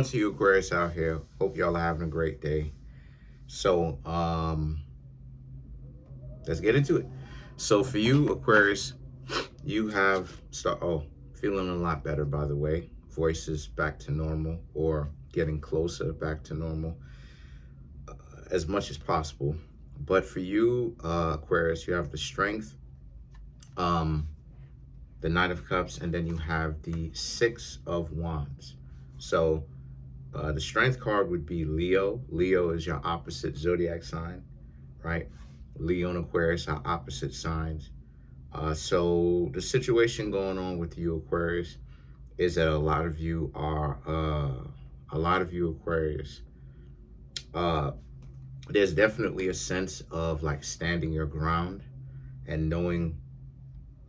To you Aquarius out here. Hope y'all are having a great day. So, let's get into it. So for you Aquarius, you have feeling a lot better, by the way. Voice is back to normal or getting closer back to normal as much as possible. But for you Aquarius, you have the strength, um the Knight of Cups, and then you have the Six of Wands. So the strength card would be Leo. Leo is your opposite zodiac sign, right? Leo and Aquarius are opposite signs. So the situation going on with you Aquarius is that a lot of you Aquarius, uh, there's definitely a sense of like standing your ground and knowing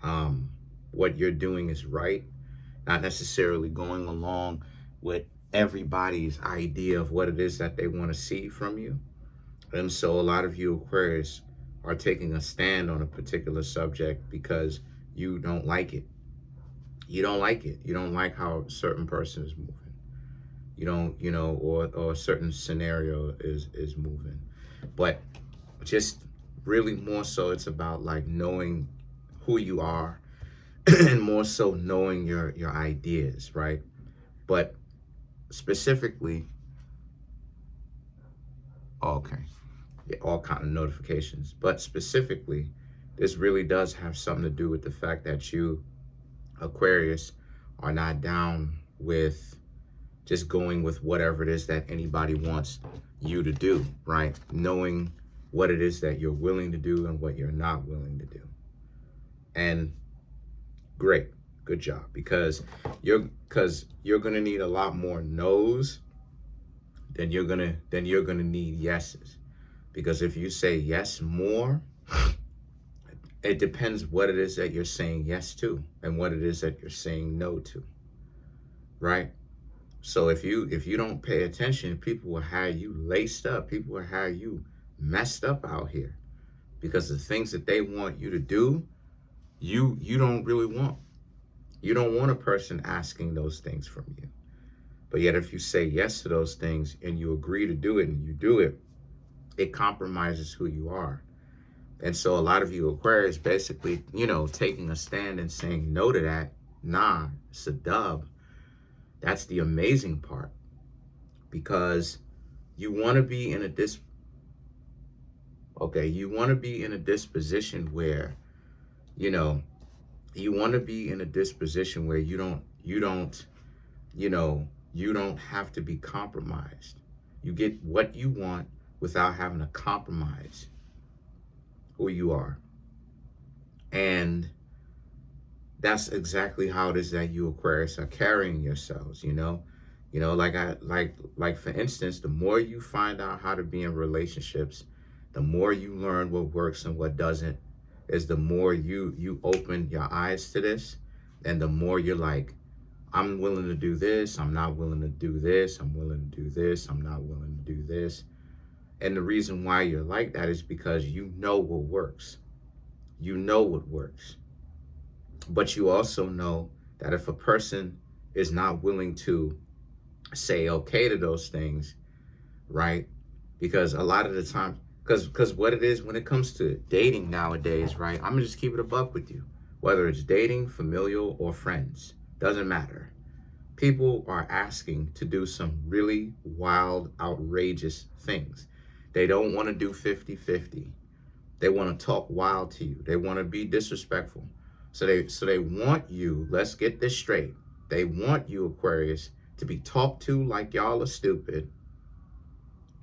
um, what you're doing is right, not necessarily going along with everybody's idea of what it is that they want to see from you. And so a lot of you Aquarius are taking a stand on a particular subject because you don't like it. You don't like it. You don't like how a certain person is moving. You don't, or a certain scenario is moving. But just really more so it's about like knowing who you are and more so knowing your ideas, right? But specifically, okay, yeah, all kind of notifications. But specifically, this really does have something to do with the fact that you, Aquarius, are not down with just going with whatever it is that anybody wants you to do, right? Knowing what it is that you're willing to do and what you're not willing to do. And great, good job, because you're gonna need a lot more no's than you're gonna need yeses. Because if you say yes more, it depends what it is that you're saying yes to and what it is that you're saying no to, right? So if you don't pay attention, people will have you laced up. People will have you messed up out here because the things that they want you to do, you don't really want. You don't want a person asking those things from you. But yet if you say yes to those things and you agree to do it and you do it, it compromises who you are. And so a lot of you Aquarius basically, taking a stand and saying no to that, nah, it's a dub. That's the amazing part, because you want to be in a you want to be in a disposition where, you want to be in a disposition where you don't have to be compromised. You get what you want without having to compromise who you are. And that's exactly how it is that you Aquarius are carrying yourselves, like for instance, the more you find out how to be in relationships, the more you learn what works and what doesn't, is the more you open your eyes to this, and the more you're like, I'm willing to do this, I'm not willing to do this, I'm willing to do this, I'm not willing to do this. And the reason why you're like that is because you know what works. You know what works. But you also know that if a person is not willing to say okay to those things, right? Because a lot of the time, because what it is when it comes to dating nowadays, right? I'm gonna just keep it a buck with you. Whether it's dating, familial, or friends, doesn't matter. People are asking to do some really wild, outrageous things. They don't want to do 50-50. They want to talk wild to you. They want to be disrespectful. So they want you, let's get this straight. They want you, Aquarius, to be talked to like y'all are stupid,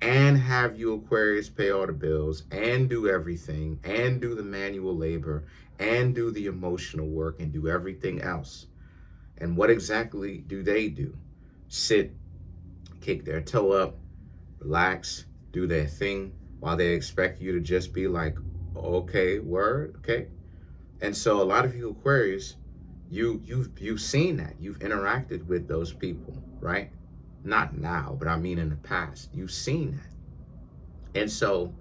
and have you, Aquarius, pay all the bills and do everything and do the manual labor and do the emotional work and do everything else. And what exactly do they do? Sit, kick their toe up, relax, do their thing, while they expect you to just be like, okay, word, okay. And so a lot of you Aquarius, you've seen that. You've interacted with those people, right? Not now, but I mean in the past. You've seen that. And so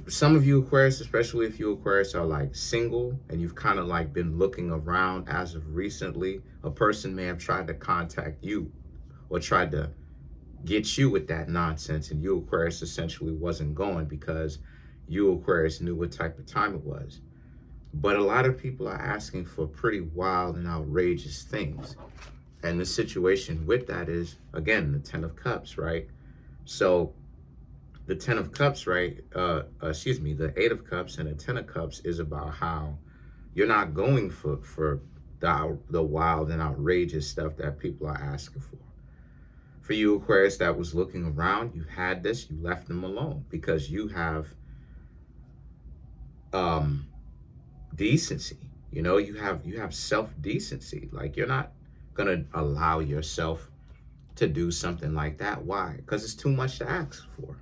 some of you Aquarius, especially if you Aquarius are like single and you've kind of like been looking around as of recently, a person may have tried to contact you or tried to get you with that nonsense, and you, Aquarius, essentially wasn't going because you, Aquarius, knew what type of time it was. But a lot of people are asking for pretty wild and outrageous things. And the situation with that is, again, the Ten of Cups, right? So the Ten of Cups, right? The Eight of Cups and the Ten of Cups is about how you're not going for the wild and outrageous stuff that people are asking for. For you, Aquarius, that was looking around, you had this, you left them alone because you have decency. You know, you have self-decency. Like, you're not gonna allow yourself to do something like that. Why? Because it's too much to ask for.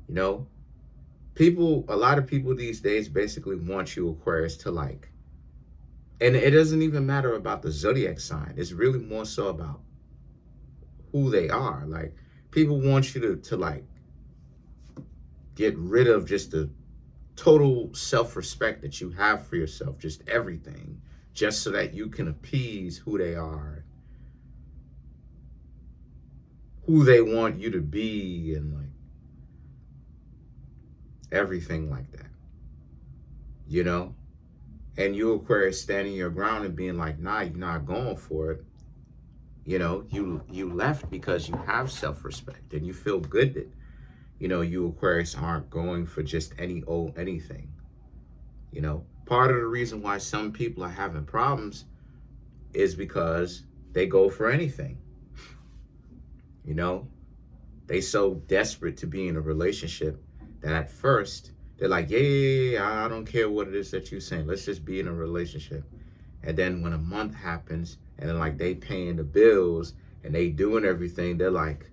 You know, a lot of people these days basically want you, Aquarius, to like, and it doesn't even matter about the zodiac sign. It's really more so about who they are. Like, people want you to like get rid of just the total self-respect that you have for yourself, just everything, just so that you can appease who they are, who they want you to be, and like everything like that, you know? And you, Aquarius, standing your ground and being like, nah, you're not going for it. You know, you left because you have self-respect and you feel good that, you know, you, Aquarius, aren't going for just any old anything. You know, part of the reason why some people are having problems is because they go for anything. You know, they so desperate to be in a relationship that at first they're like, yeah, I don't care what it is that you're saying. Let's just be in a relationship. And then when a month happens and then like they paying the bills and they doing everything, they're like,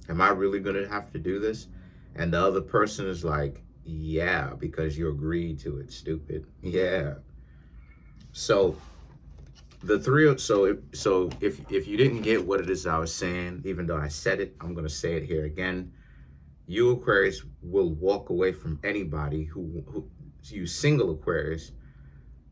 am I really going to have to do this? And the other person is like, yeah, because you agreed to it, stupid. Yeah. So if you didn't get what it is I was saying, even though I said it, I'm going to say it here again. You, Aquarius, will walk away from anybody who you single Aquarius.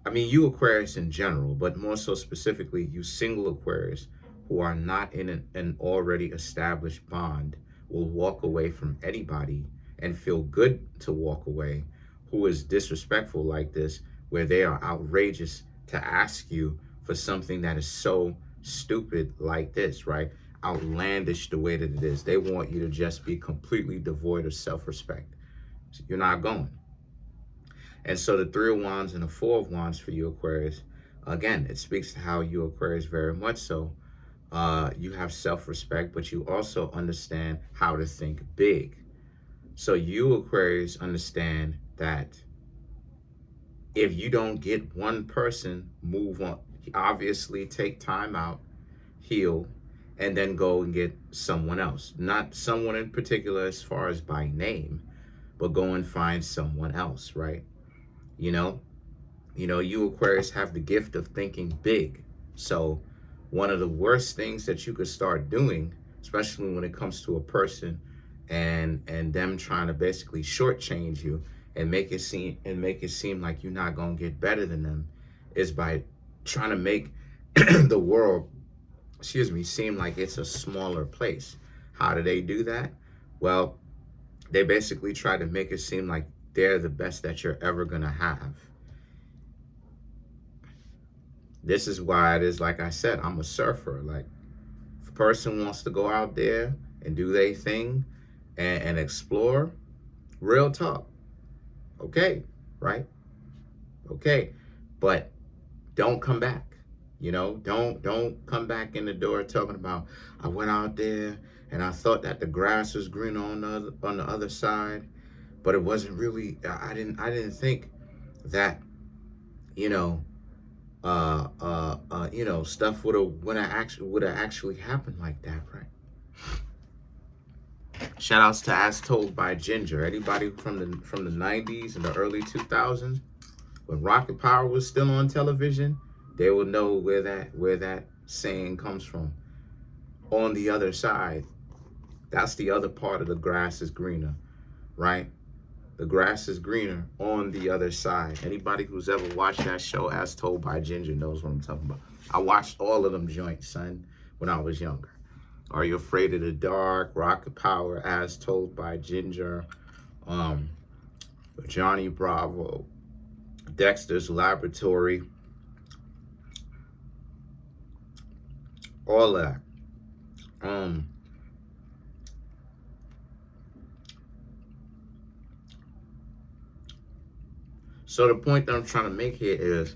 I mean, you, Aquarius, in general, but more so specifically, you single Aquarius who are not in an already established bond will walk away from anybody and feel good to walk away who is disrespectful like this, where they are outrageous to ask you for something that is so stupid like this, right? Outlandish the way that it is. They want you to just be completely devoid of self-respect. So you're not going. And so the Three of Wands and the Four of Wands for you, Aquarius, again, it speaks to how you, Aquarius, very much so, you have self-respect, but you also understand how to think big. So you, Aquarius, understand that if you don't get one person, move on. Obviously, take time out, heal, and then go and get someone else. Not someone in particular as far as by name, but go and find someone else, right? You know, you, Aquarius, have the gift of thinking big. So one of the worst things that you could start doing, especially when it comes to a person and them trying to basically shortchange you and make it seem like you're not gonna get better than them, is by trying to make the world, seem like it's a smaller place. How do they do that? Well, they basically try to make it seem like they're the best that you're ever gonna have. This is why it is, like I said, I'm a surfer. Like, if a person wants to go out there and do their thing and explore, real talk, okay, right? Okay, but don't come back. You know, don't come back in the door talking about, I went out there and I thought that the grass was greener on the other side, but it wasn't really. I didn't think that, stuff would have actually happened like that, right? Shout outs to As Told by Ginger. Anybody from the 90s and the early 2000s, when Rocket Power was still on television, they will know where that saying comes from. On the other side, that's the other part of the grass is greener, right? The grass is greener on the other side. Anybody who's ever watched that show, As Told by Ginger, knows what I'm talking about. I watched all of them joints, son, when I was younger. Are You Afraid of the Dark, Rocket Power, As Told by Ginger, Johnny Bravo, Dexter's Laboratory, all that. So the point that I'm trying to make here is,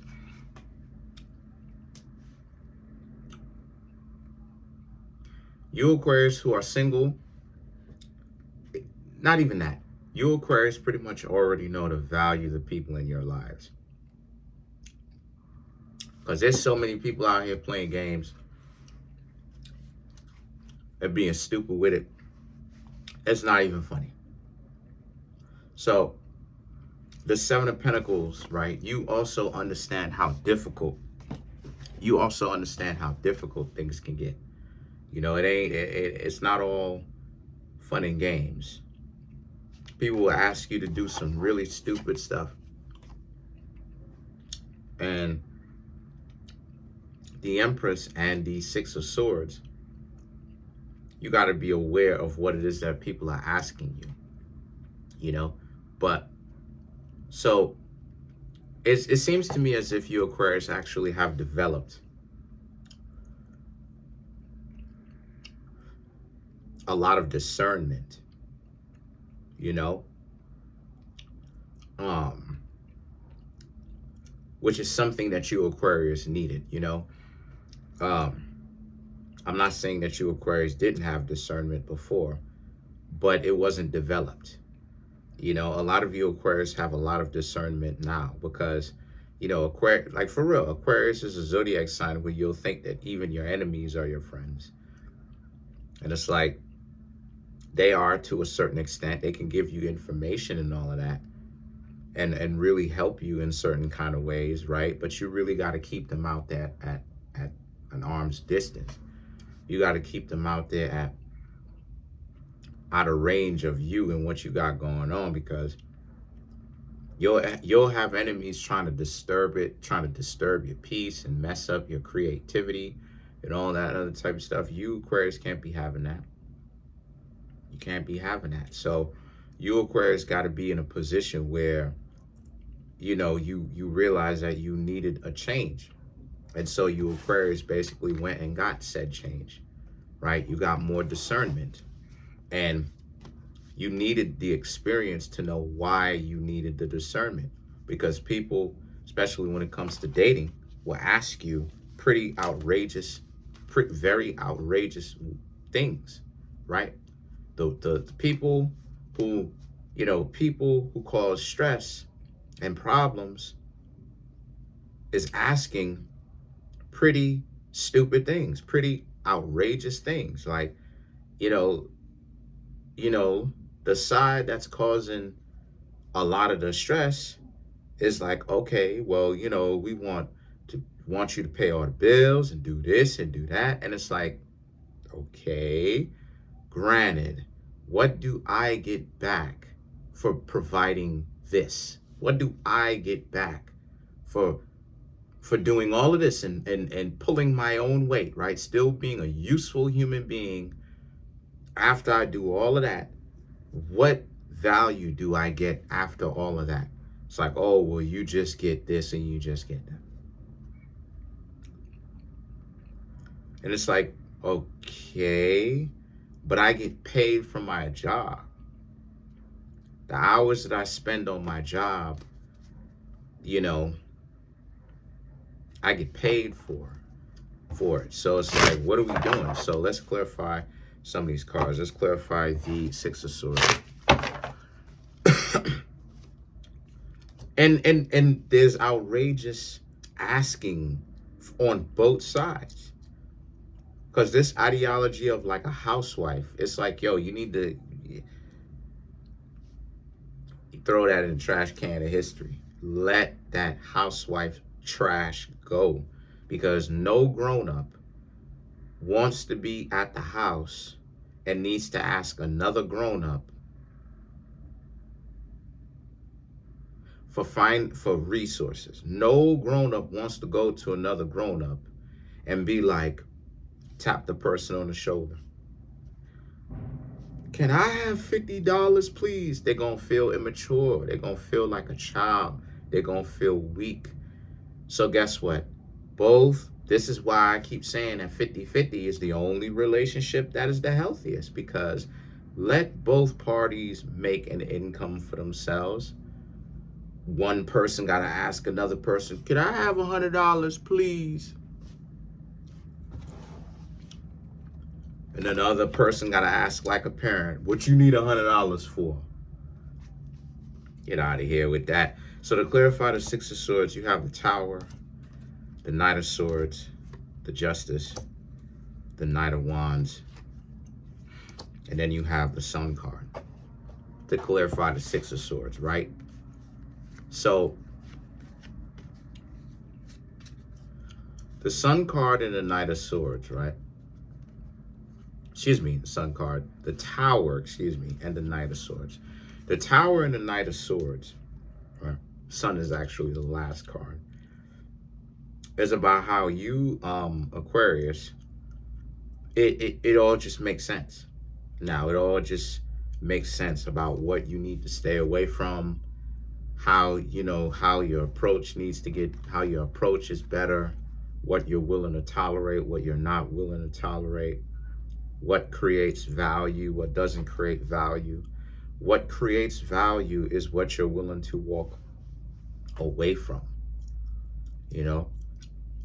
you Aquarius who are single, not even that. You Aquarius pretty much already know to value the people in your lives. Because there's so many people out here playing games and being stupid with it. It's not even funny. So the Seven of Pentacles, right? You also understand how difficult things can get. You know, it's not all fun and games. People will ask you to do some really stupid stuff. And the Empress and the Six of Swords, you got to be aware of what it is that people are asking you, you know. But so it seems to me as if you Aquarius actually have developed a lot of discernment, you know, which is something that you Aquarius needed, you know. I'm not saying that you Aquarius didn't have discernment before, but it wasn't developed. You know, a lot of you Aquarius have a lot of discernment now because, you know, Aquarius, like for real, Aquarius is a zodiac sign where you'll think that even your enemies are your friends. And it's like, they are to a certain extent. They can give you information and all of that and really help you in certain kind of ways, right? But you really got to keep them out there at an arm's distance. You got to keep them out there out of range of you and what you got going on, because you'll have enemies trying to disturb your peace and mess up your creativity and all that other type of stuff. You Aquarius can't be having that. You can't be having that. So you Aquarius got to be in a position where, you know, you realize that you needed a change. And so you Aquarius basically went and got said change, right? You got more discernment. And you needed the experience to know why you needed the discernment. Because people, especially when it comes to dating, will ask you very outrageous things, right? The people who, you know, people who cause stress and problems is asking pretty stupid things, pretty outrageous things. Like, you know, the side that's causing a lot of the stress is like, okay, well, you know, we want you to pay all the bills and do this and do that. And it's like, okay, granted, what do I get back for providing this? What do I get back for doing all of this and pulling my own weight, right? Still being a useful human being after I do all of that. What value do I get after all of that? It's like, oh, well, you just get this and you just get that. And it's like, okay, but I get paid for my job. The hours that I spend on my job, you know, I get paid for it. So it's like, what are we doing? So let's clarify some of these cards. Let's clarify the Six of Swords. and there's outrageous asking on both sides. Because this ideology of like a housewife, it's like, yo, you need to throw that in the trash can of history. Let that housewife trash go. Because no grown-up wants to be at the house and needs to ask another grown-up for resources. No grown-up wants to go to another grown-up and be like, tap the person on the shoulder. Can I have $50, please? They're going to feel immature. They're going to feel like a child. They're going to feel weak. So guess what? This is why I keep saying that 50-50 is the only relationship that is the healthiest, because let both parties make an income for themselves. One person got to ask another person, could I have $100, please? And then the other person got to ask like a parent, what you need $100 for? Get out of here with that. So to clarify the Six of Swords, you have the Tower, the Knight of Swords, the Justice, the Knight of Wands, and then you have the Sun card to clarify the Six of Swords, right? So the Sun card and the Knight of Swords, right? Excuse me, the Sun card, the Tower, excuse me, and the Knight of Swords. The Tower and the Knight of Swords, right? Sun is actually the last card. It's about how you, Aquarius, it all just makes sense. Now, it all just makes sense about what you need to stay away from, how, you know, how your approach needs to get, how your approach is better, what you're willing to tolerate, what you're not willing to tolerate, what creates value, what doesn't create value. What creates value is what you're willing to walk away from, you know?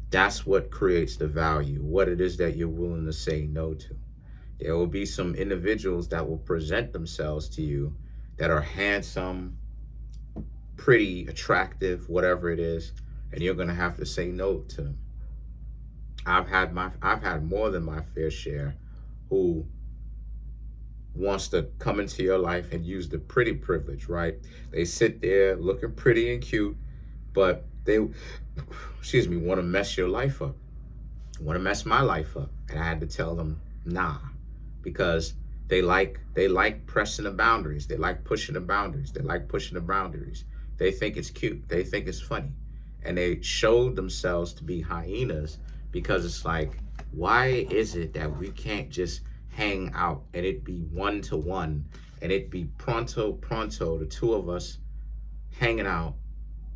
That's what creates the value, what it is that you're willing to say no to. There will be some individuals that will present themselves to you that are handsome, pretty, attractive, whatever it is, and you're going to have to say no to them. I've had more than my fair share who wants to come into your life and use the pretty privilege, right? They sit there looking pretty and cute, but they, excuse me, want to mess your life up, want to mess my life up. And I had to tell them, nah, because they like pressing the boundaries. They like pushing the boundaries. They like pushing the boundaries. They think it's cute. They think it's funny. And they showed themselves to be hyenas because it's like, why is it that we can't just hang out and it be one-to-one and it be pronto, the two of us hanging out,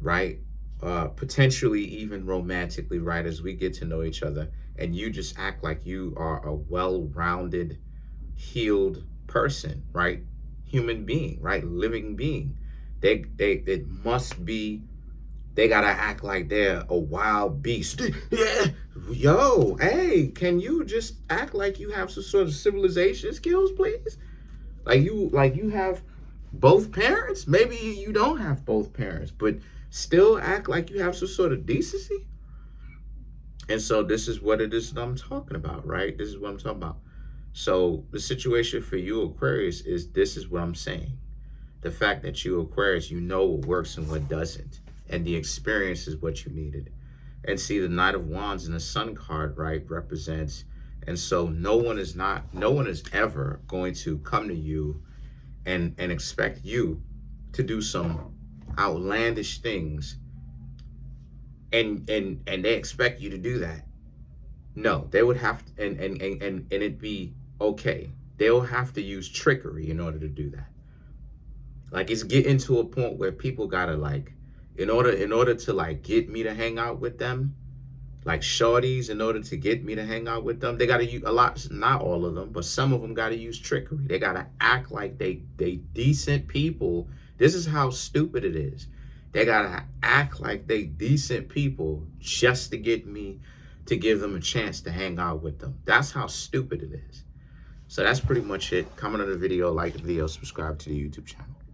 right? Potentially even romantically, right, as we get to know each other, and you just act like you are a well-rounded, healed person, right? Human being, right? Living being. It must be, they gotta act like they're a wild beast. Yo, hey, can you just act like you have some sort of civilization skills, please? Like you have both parents? Maybe you don't have both parents, but still act like you have some sort of decency. And so this is what it is that I'm talking about, right? This is what I'm talking about. So the situation for you, Aquarius, is this is what I'm saying. The fact that you, Aquarius, you know what works and what doesn't. And the experience is what you needed. And see, the Knight of Wands and the Sun card, right, represents. And so no one is ever going to come to you and expect you to do some outlandish things and they expect you to do that. No, they would have to, and it'd be okay. They'll have to use trickery in order to do that. Like, it's getting to a point where people gotta, like, in order to like get me to hang out with them, like shorties, in order to get me to hang out with them, they gotta use a lot, not all of them, but some of them gotta use trickery. They gotta act like they decent people. This is how stupid it is. They gotta act like they decent people just to get me to give them a chance to hang out with them. That's how stupid it is. So that's pretty much it. Comment on the video, like the video, subscribe to the YouTube channel.